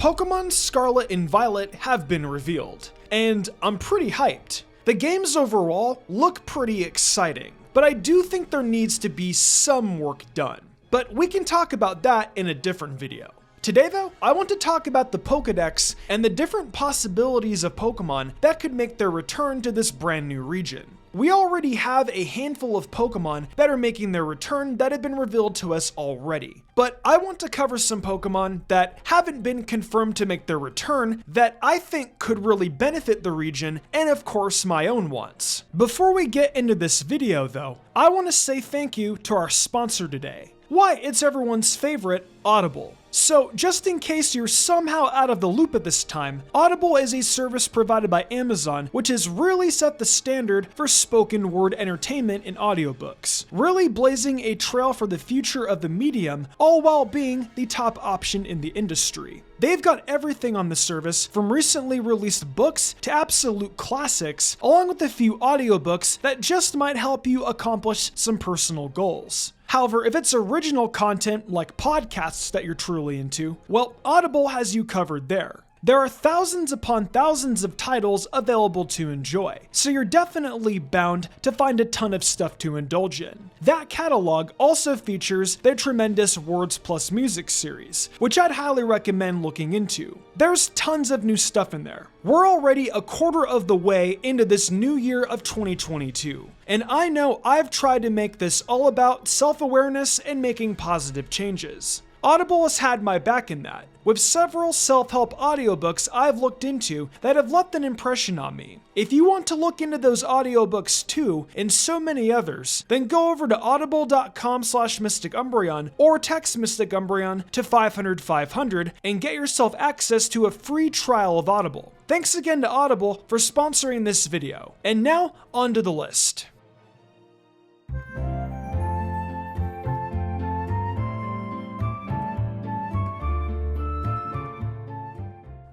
Pokémon Scarlet and Violet have been revealed, and I'm pretty hyped. The games overall look pretty exciting, but I do think there needs to be some work done. But we can talk about that in a different video. Today though, I want to talk about the Pokédex and the different possibilities of Pokemon that could make their return to this brand new region. We already have a handful of Pokemon that are making their return that have been revealed to us already. But I want to cover some Pokemon that haven't been confirmed to make their return that I think could really benefit the region, and of course my own ones. Before we get into this video though, I want to say thank you to our sponsor today. Why, it's everyone's favorite, Audible. So just in case you're somehow out of the loop at this time, Audible is a service provided by Amazon which has really set the standard for spoken word entertainment in audiobooks, really blazing a trail for the future of the medium, all while being the top option in the industry. They've got everything on the service, from recently released books to absolute classics, along with a few audiobooks that just might help you accomplish some personal goals. However, if it's original content like podcasts that you're truly into, well, Audible has you covered there. There are thousands upon thousands of titles available to enjoy, so you're definitely bound to find a ton of stuff to indulge in. That catalog also features their tremendous Words Plus Music series, which I'd highly recommend looking into. There's tons of new stuff in there. We're already a quarter of the way into this new year of 2022, and I know I've tried to make this all about self-awareness and making positive changes. Audible has had my back in that, with several self-help audiobooks I've looked into that have left an impression on me. If you want to look into those audiobooks too, and so many others, then go over to audible.com/MysticUmbreon or text Mystic Umbreon to 500-500 and get yourself access to a free trial of Audible. Thanks again to Audible for sponsoring this video. And now, on to the list.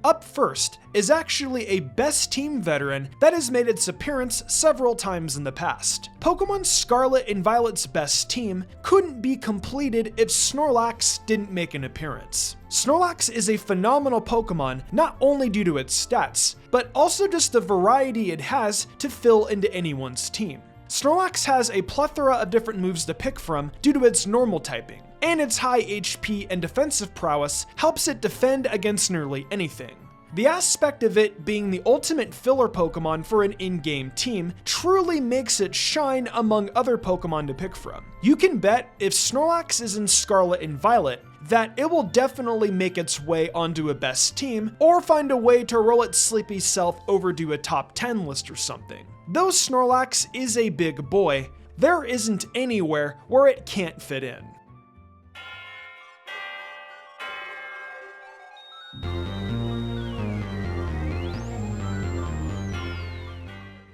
Up first is actually a best team veteran that has made its appearance several times in the past. Pokémon Scarlet and Violet's best team couldn't be completed if Snorlax didn't make an appearance. Snorlax is a phenomenal Pokémon not only due to its stats, but also just the variety it has to fill into anyone's team. Snorlax has a plethora of different moves to pick from due to its normal typing, and its high HP and defensive prowess helps it defend against nearly anything. The aspect of it being the ultimate filler Pokemon for an in-game team truly makes it shine among other Pokemon to pick from. You can bet if Snorlax is in Scarlet and Violet that it will definitely make its way onto a best team, or find a way to roll its sleepy self over to a top 10 list or something. Though Snorlax is a big boy, there isn't anywhere where it can't fit in.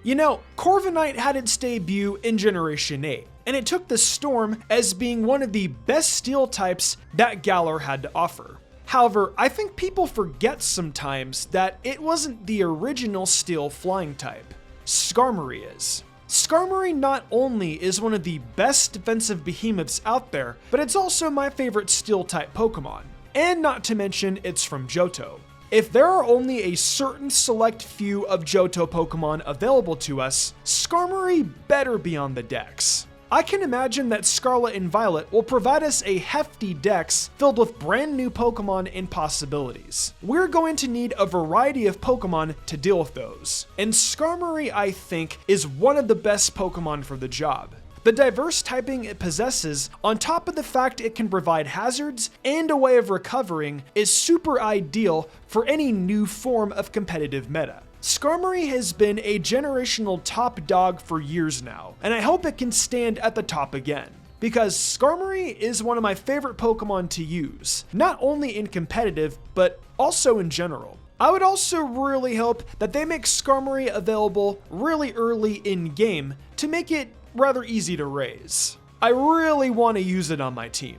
You know, Corviknight had its debut in Generation 8, and it took the Storm as being one of the best steel types that Galar had to offer. However, I think people forget sometimes that it wasn't the original steel flying type. Skarmory is. Skarmory not only is one of the best defensive behemoths out there, but it's also my favorite steel type Pokemon. And not to mention, it's from Johto. If there are only a certain select few of Johto Pokemon available to us, Skarmory better be on the dex. I can imagine that Scarlet and Violet will provide us a hefty dex filled with brand new Pokemon and possibilities. We're going to need a variety of Pokemon to deal with those, and Skarmory, I think, is one of the best Pokemon for the job. The diverse typing it possesses, on top of the fact it can provide hazards and a way of recovering, is super ideal for any new form of competitive meta. Skarmory has been a generational top dog for years now, and I hope it can stand at the top again, because Skarmory is one of my favorite Pokemon to use, not only in competitive, but also in general. I would also really hope that they make Skarmory available really early in game to make it rather easy to raise. I really want to use it on my team.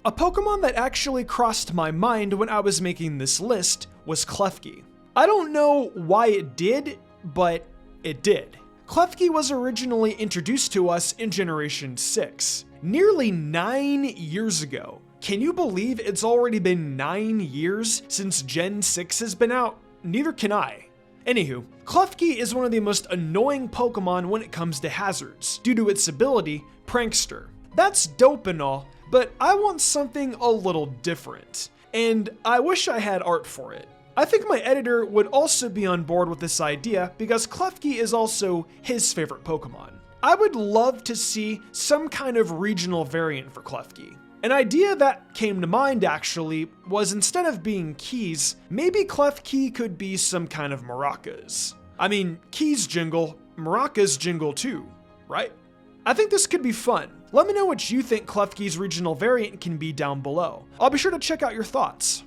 A Pokemon that actually crossed my mind when I was making this list was Klefki. I don't know why it did, but it did. Klefki was originally introduced to us in Generation 6, nearly 9 years ago. Can you believe it's already been 9 years since Gen 6 has been out? Neither can I. Anywho, Klefki is one of the most annoying Pokemon when it comes to hazards, due to its ability, Prankster. That's dope and all, but I want something a little different, and I wish I had art for it. I think my editor would also be on board with this idea because Klefki is also his favorite Pokemon. I would love to see some kind of regional variant for Klefki. An idea that came to mind actually was instead of being keys, maybe Klefki could be some kind of maracas. I mean, keys jingle, maracas jingle too, right? I think this could be fun. Let me know what you think Klefki's regional variant can be down below. I'll be sure to check out your thoughts.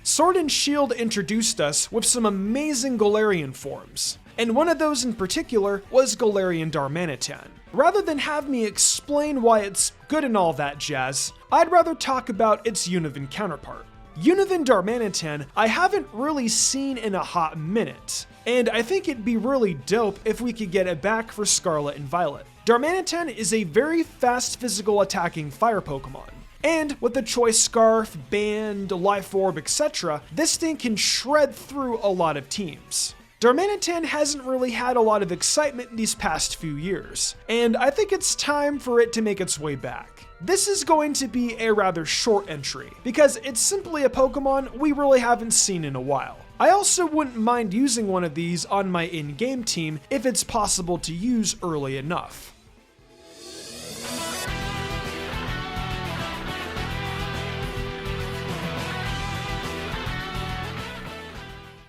Sword and Shield introduced us with some amazing Galarian forms, and one of those in particular was Galarian Darmanitan. Rather than have me explain why it's good and all that jazz, I'd rather talk about its Univin counterpart. Univin Darmanitan I haven't really seen in a hot minute, and I think it'd be really dope if we could get it back for Scarlet and Violet. Darmanitan is a very fast physical attacking fire Pokemon. And with the Choice Scarf, Band, Life Orb, etc., this thing can shred through a lot of teams. Darmanitan hasn't really had a lot of excitement these past few years, and I think it's time for it to make its way back. This is going to be a rather short entry, because it's simply a Pokemon we really haven't seen in a while. I also wouldn't mind using one of these on my in-game team if it's possible to use early enough.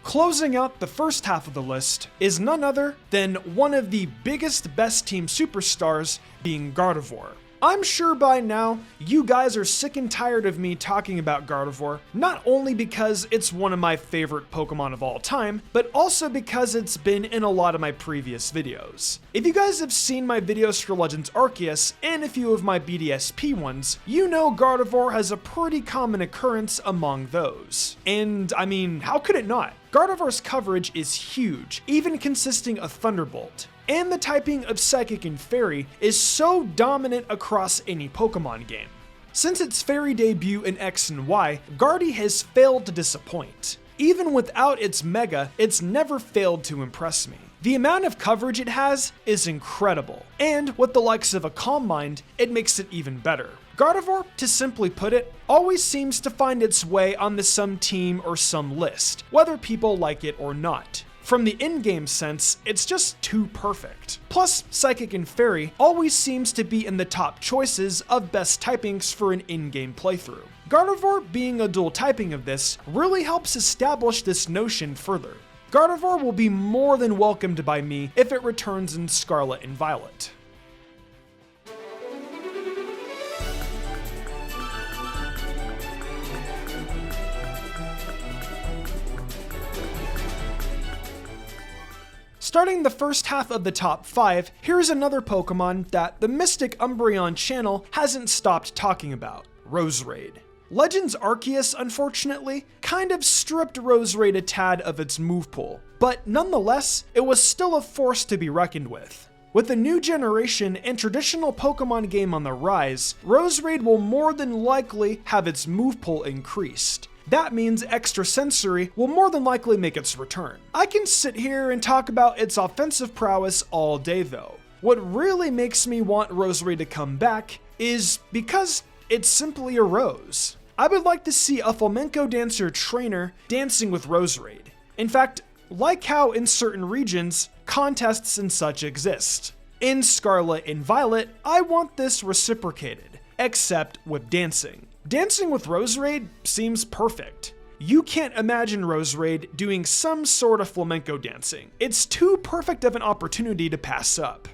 Closing out the first half of the list is none other than one of the biggest best team superstars, being Gardevoir. I'm sure by now you guys are sick and tired of me talking about Gardevoir, not only because it's one of my favorite Pokemon of all time, but also because it's been in a lot of my previous videos. If you guys have seen my videos for Legends Arceus and a few of my BDSP ones, you know Gardevoir has a pretty common occurrence among those. And I mean, how could it not? Gardevoir's coverage is huge, even consisting of Thunderbolt. And the typing of Psychic and Fairy is so dominant across any Pokemon game. Since its Fairy debut in X and Y, Gardy has failed to disappoint. Even without its Mega, it's never failed to impress me. The amount of coverage it has is incredible, and with the likes of a Calm Mind, it makes it even better. Gardevoir, to simply put it, always seems to find its way on the some team or some list, whether people like it or not. From the in-game sense, it's just too perfect. Plus, Psychic and Fairy always seems to be in the top choices of best typings for an in-game playthrough. Gardevoir being a dual typing of this really helps establish this notion further. Gardevoir will be more than welcomed by me if it returns in Scarlet and Violet. Starting the first half of the top 5, here's another Pokemon that the Mystic Umbreon channel hasn't stopped talking about, Roseraid. Legends Arceus, unfortunately, kind of stripped Roseraid a tad of its move pool, but nonetheless, it was still a force to be reckoned with. With a new generation and traditional Pokemon game on the rise, Roseraid will more than likely have its move pool increased. That means Extrasensory will more than likely make its return. I can sit here and talk about its offensive prowess all day though. What really makes me want Roseraid to come back is because it's simply a rose. I would like to see a flamenco dancer trainer dancing with Roseraid. In fact, like how in certain regions, contests and such exist. In Scarlet and Violet, I want this reciprocated, except with dancing. Dancing with Roseraid seems perfect. You can't imagine Roseraid doing some sort of flamenco dancing. It's too perfect of an opportunity to pass up.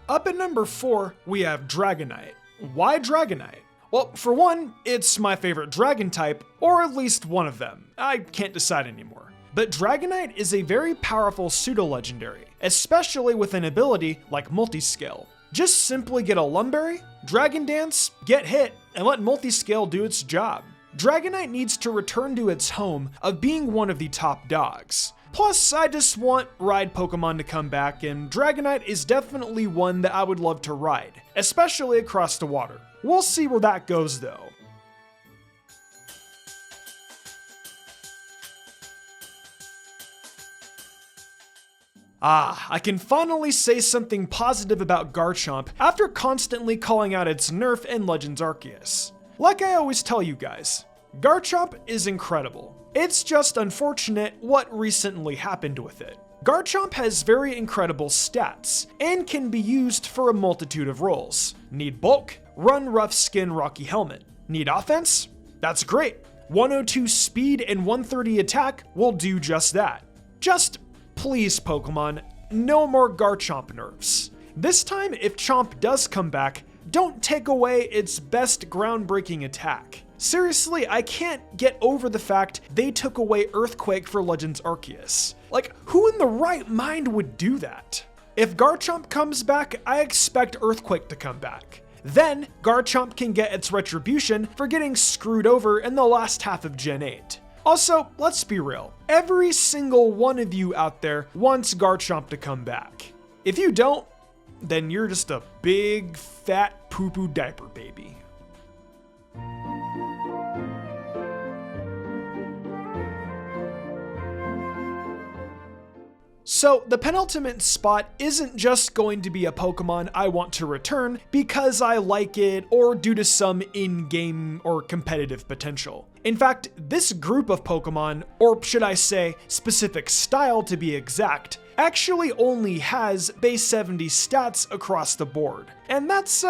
Up at number 4, we have Dragonite. Why Dragonite? Well, for one, it's my favorite dragon type, or at least one of them. I can't decide anymore. but Dragonite is a very powerful pseudo-legendary, especially with an ability like Multiscale. Just simply get a Lumberry, Dragon Dance, get hit, and let Multiscale do its job. Dragonite needs to return to its home of being one of the top dogs. Plus, I just want ride Pokemon to come back, and Dragonite is definitely one that I would love to ride, especially across the water. We'll see where that goes though. I can finally say something positive about Garchomp after constantly calling out its nerf in Legends Arceus. Like I always tell you guys, Garchomp is incredible. It's just unfortunate what recently happened with it. Garchomp has very incredible stats, and can be used for a multitude of roles. Need bulk? Run Rough Skin Rocky Helmet. Need offense? That's great. 102 speed and 130 attack will do just that. Just please, Pokemon, no more Garchomp nerfs. This time, if Chomp does come back, don't take away its best groundbreaking attack. Seriously, I can't get over the fact they took away Earthquake for Legends Arceus. Like, who in the right mind would do that? If Garchomp comes back, I expect Earthquake to come back. Then, Garchomp can get its retribution for getting screwed over in the last half of Gen 8. Also, let's be real, every single one of you out there wants Garchomp to come back. If you don't, then you're just a big, fat, poo-poo diaper baby. So the penultimate spot isn't just going to be a Pokemon I want to return because I like it or due to some in-game or competitive potential. In fact, this group of Pokemon, or should I say specific style to be exact, actually only has base 70 stats across the board, and that's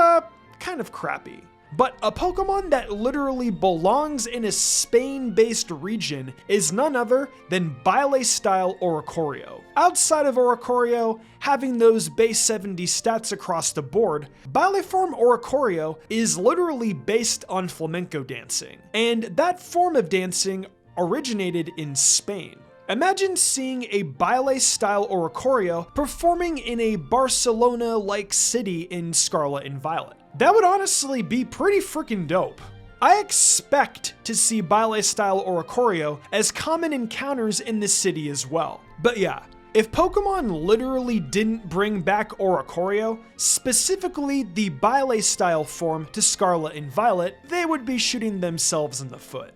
kind of crappy. But a Pokemon that literally belongs in a Spain-based region is none other than Bile-style Oricorio. Outside of Oricorio having those base 70 stats across the board, Bileform Oricorio is literally based on flamenco dancing, and that form of dancing originated in Spain. Imagine seeing a Bile-style Oricorio performing in a Barcelona-like city in Scarlet and Violet. That would honestly be pretty freaking dope. I expect to see Bile-style Oricorio as common encounters in this city as well. But yeah, if Pokemon literally didn't bring back Oricorio, specifically the Bile-style form to Scarlet and Violet, they would be shooting themselves in the foot.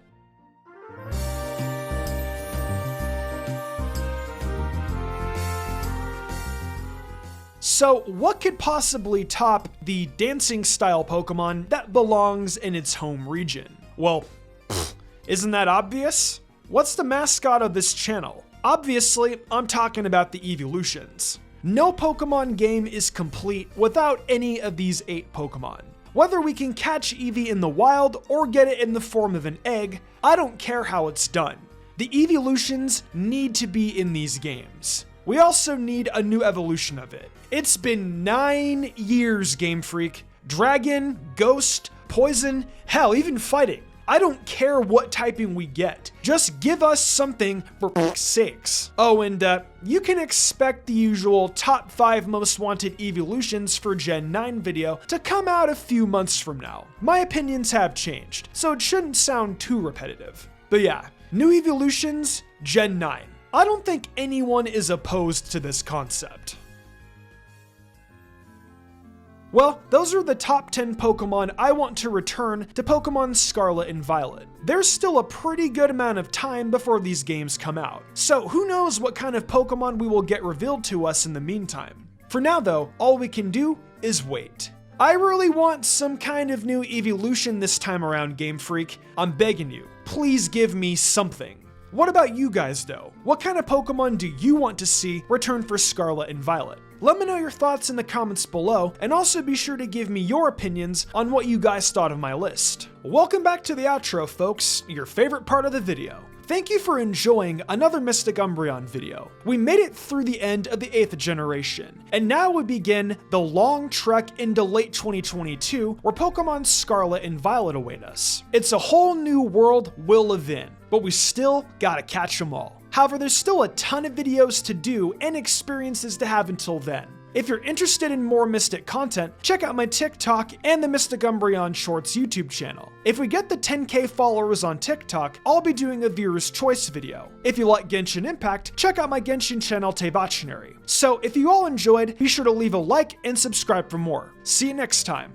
So what could possibly top the dancing style Pokemon that belongs in its home region? Well, isn't that obvious? What's the mascot of this channel? Obviously, I'm talking about the evolutions. No Pokemon game is complete without any of these 8 Pokemon. Whether we can catch Eevee in the wild or get it in the form of an egg, I don't care how it's done. The evolutions need to be in these games. We also need a new evolution of it. It's been 9 years, Game Freak. Dragon, Ghost, Poison, hell, even Fighting. I don't care what typing we get. Just give us something for f***'s sakes. Oh, and you can expect the usual top 5 most wanted evolutions for Gen 9 video to come out a few months from now. My opinions have changed, so it shouldn't sound too repetitive. But yeah, new evolutions, Gen 9. I don't think anyone is opposed to this concept. Well, those are the top 10 Pokemon I want to return to Pokemon Scarlet and Violet. There's still a pretty good amount of time before these games come out, so who knows what kind of Pokemon we will get revealed to us in the meantime. For now though, all we can do is wait. I really want some kind of new evolution this time around, Game Freak. I'm begging you, please give me something. What about you guys though? What kind of Pokemon do you want to see return for Scarlet and Violet? Let me know your thoughts in the comments below, and also be sure to give me your opinions on what you guys thought of my list. Welcome back to the outro, folks, your favorite part of the video. Thank you for enjoying another Mystic Umbreon video. We made it through the end of the 8th generation, and now we begin the long trek into late 2022 where Pokemon Scarlet and Violet await us. It's a whole new world we'll live in, but we still gotta catch them all. However, there's still a ton of videos to do and experiences to have until then. If you're interested in more Mystic content, check out my TikTok and the Mystic Umbreon Shorts YouTube channel. If we get the 10k followers on TikTok, I'll be doing a viewer's choice video. If you like Genshin Impact, check out my Genshin channel Teibachinary. So if you all enjoyed, be sure to leave a like and subscribe for more. See you next time.